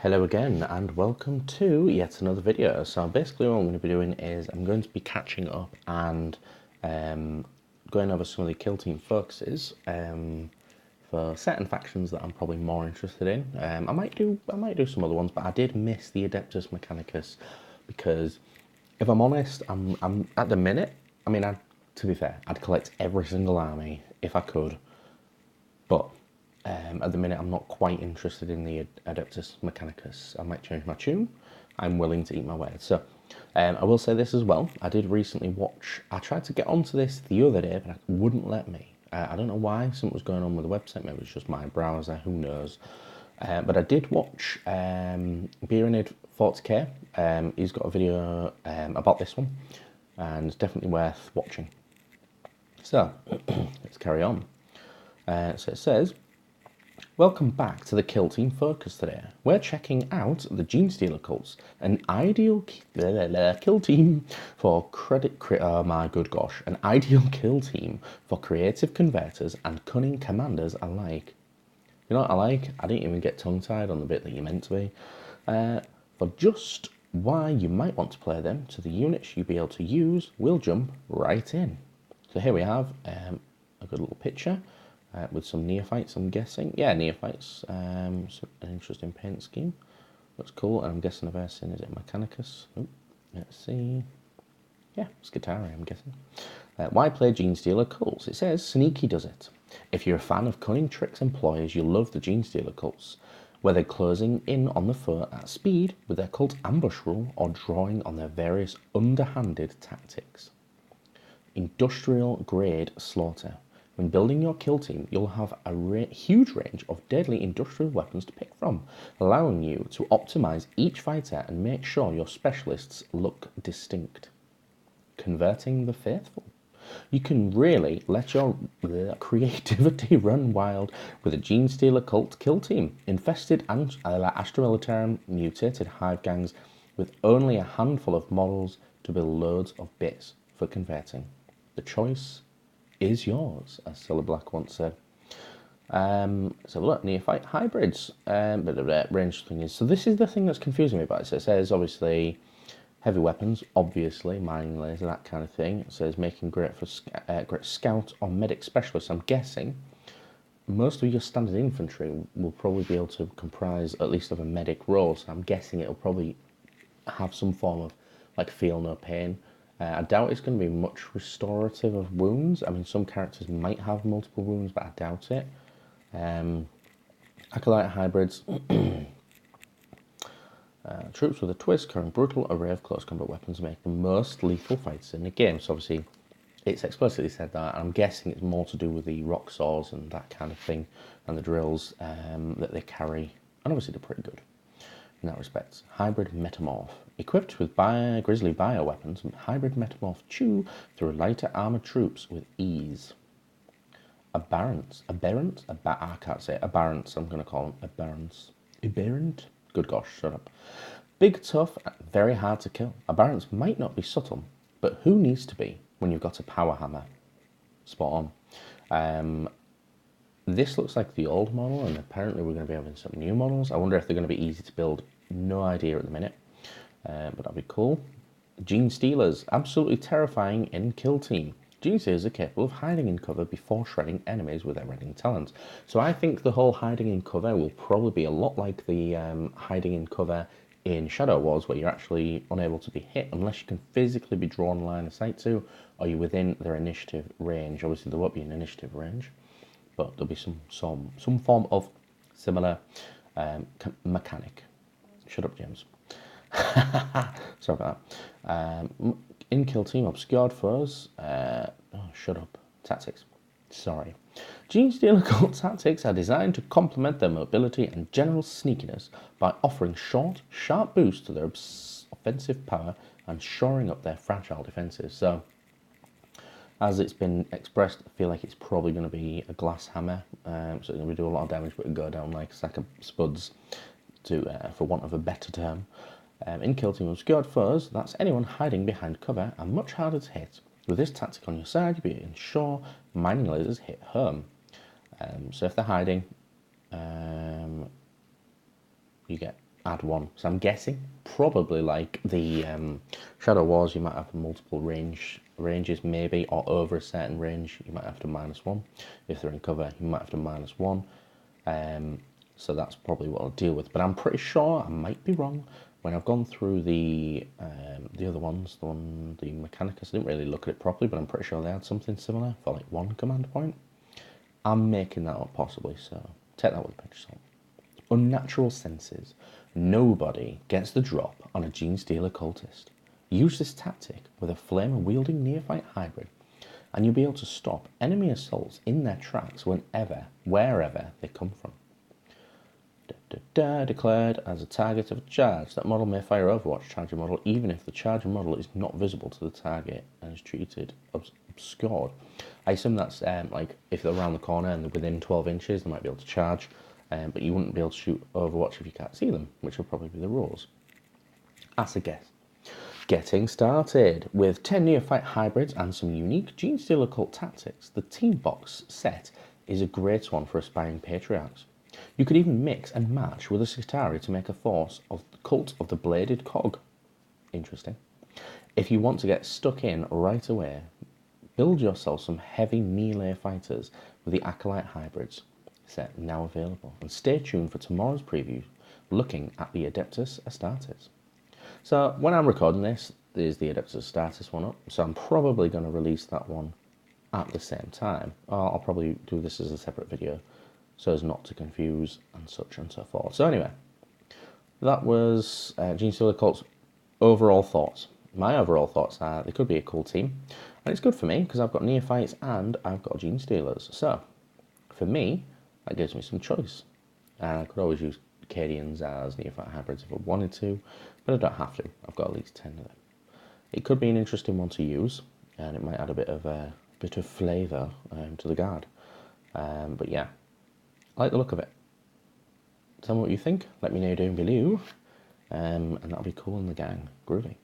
Hello again and welcome to yet another video. So basically what I'm going to be doing is I'm going to be catching up and going over some of the kill team focuses for certain factions that I'm probably more interested in. I might do some other ones, but I did miss the Adeptus Mechanicus because if I'm honest, I'm at the minute, I mean, to be fair, I'd collect every single army if I could, but at the minute, I'm not quite interested in the Adeptus Mechanicus. I might change my tune. I'm willing to eat my words. So, I will say this as well. I did recently watch... I tried to get onto this the other day, but it wouldn't let me. I don't know why. Something was going on with the website. Maybe it's just my browser. Who knows? But I did watch Beerenid 40k. He's got a video about this one, and it's definitely worth watching. So, let's carry on. So it says... Welcome back to the Kill Team Focus today. We're checking out the Genestealer Cults, an ideal kill team for oh my good gosh, an ideal kill team for creative converters and cunning commanders alike. You know what I like? I didn't even get tongue-tied on the bit that you meant to be. For just why you might want to play them to the units you'll be able to use, we'll jump right in. So here we have a good little picture. With some Neophytes, I'm guessing. Yeah, Neophytes. An interesting paint scheme. Looks cool. And I'm guessing the version is it Mechanicus? Oh, let's see. Yeah, Scutari, I'm guessing. Why play Genestealer Cults? It says Sneaky does it. If you're a fan of cunning tricks employers, you'll love the Genestealer Cults. Whether closing in on the foe at speed with their cult ambush rule or drawing on their various underhanded tactics. Industrial grade slaughter. When building your kill team, you'll have a huge range of deadly industrial weapons to pick from, allowing you to optimize each fighter and make sure your specialists look distinct. Converting the faithful. You can really let your creativity run wild with a Genestealer Cult kill team, infested Astromilitarum mutated hive gangs with only a handful of models to build loads of bits for converting. The choice is yours, as Cilla Black once said. So look, Neophyte hybrids. Range thing is, so this is the thing that's confusing me about it. So it says obviously heavy weapons, obviously mining laser, that kind of thing. It says making great for great scout or medic specialists. I'm guessing most of your standard infantry will probably be able to comprise at least of a medic role. So I'm guessing it'll probably have some form of like feel no pain. I doubt it's going to be much restorative of wounds. I mean, some characters might have multiple wounds, but I doubt it. Acolyte hybrids. Troops with a twist carrying brutal array of close combat weapons make the most lethal fights in the game. So obviously, it's explicitly said that. I'm guessing it's more to do with the rock saws and that kind of thing, and the drills that they carry. And obviously, they're pretty good in that respect. Hybrid Metamorph. Equipped with Grizzly bioweapons, Hybrid Metamorph chew through lighter armoured troops with ease. Abberants. I can't say it. Abberants, I'm going to call them. Abberants. Abberant? Good gosh, shut up. Big, tough, very hard to kill. Abberants might not be subtle, but who needs to be when you've got a power hammer? Spot on. This looks like the old model, and apparently we're going to be having some new models. I wonder if they're going to be easy to build. No idea at the minute, but that'll be cool. Genestealers, absolutely terrifying in kill team. Genestealers are capable of hiding in cover before shredding enemies with their redding talents. So I think the whole hiding in cover will probably be a lot like the hiding in cover in Shadow Wars, where you're actually unable to be hit unless you can physically be drawn line of sight to, or you're within their initiative range. Obviously, there won't be an initiative range, but there'll be some form of similar mechanic. Shut up, James. Sorry about that. In kill team, obscured foes. Shut up. Tactics. Sorry. Genestealer Cult tactics are designed to complement their mobility and general sneakiness by offering short, sharp boosts to their offensive power and shoring up their fragile defences. So, as it's been expressed, I feel like it's probably going to be a glass hammer. So it's going to do a lot of damage, but it'll go down like a sack of spuds, for want of a better term. In kill team obscured foes, that's anyone hiding behind cover and much harder to hit. With this tactic on your side, you'll be ensure mining lasers hit home. So if they're hiding, you get add one. So I'm guessing probably like the Shadow Wars, you might have multiple ranges maybe, or over a certain range you might have to -1. If they're in cover, you might have to -1. So that's probably what I'll deal with. But I'm pretty sure, I might be wrong, when I've gone through the other ones, the Mechanicus, I didn't really look at it properly, but I'm pretty sure they had something similar for like 1 command point. I'm making that up possibly, so take that with a pinch of salt. Unnatural senses. Nobody gets the drop on a Genestealer cultist. Use this tactic with a flame-wielding Neophyte hybrid, and you'll be able to stop enemy assaults in their tracks wherever they come from. Declared as a target of a charge. That model may fire Overwatch charger model even if the charger model is not visible to the target and is treated obscured. I assume that's like if they're around the corner and they're within 12 inches, they might be able to charge, but you wouldn't be able to shoot Overwatch if you can't see them, which will probably be the rules. As a guess. Getting started. With 10 Neophyte hybrids and some unique Genestealer Cult tactics, the Team Box set is a great one for aspiring patriarchs. You could even mix and match with a Skitarii to make a force of the Cult of the Bladed Cog. Interesting. If you want to get stuck in right away, build yourself some heavy melee fighters with the Acolyte hybrids set now available. And stay tuned for tomorrow's preview looking at the Adeptus Astartes. So when I'm recording this, there's the Adeptus Astartes one up, so I'm probably going to release that one at the same time. Or I'll probably do this as a separate video so as not to confuse and such and so forth. So anyway, that was Genestealer Cult's overall thoughts. My overall thoughts are they could be a cool team, and it's good for me because I've got Neophytes and I've got Genestealers. So for me, that gives me some choice. And I could always use Cadians as Neophyte hybrids if I wanted to, but I don't have to. I've got at least 10 of them. It could be an interesting one to use, and it might add a bit of flavour to the guard. But yeah, I like the look of it. Tell me what you think. Let me know down below, and that'll be cool in the gang. Groovy.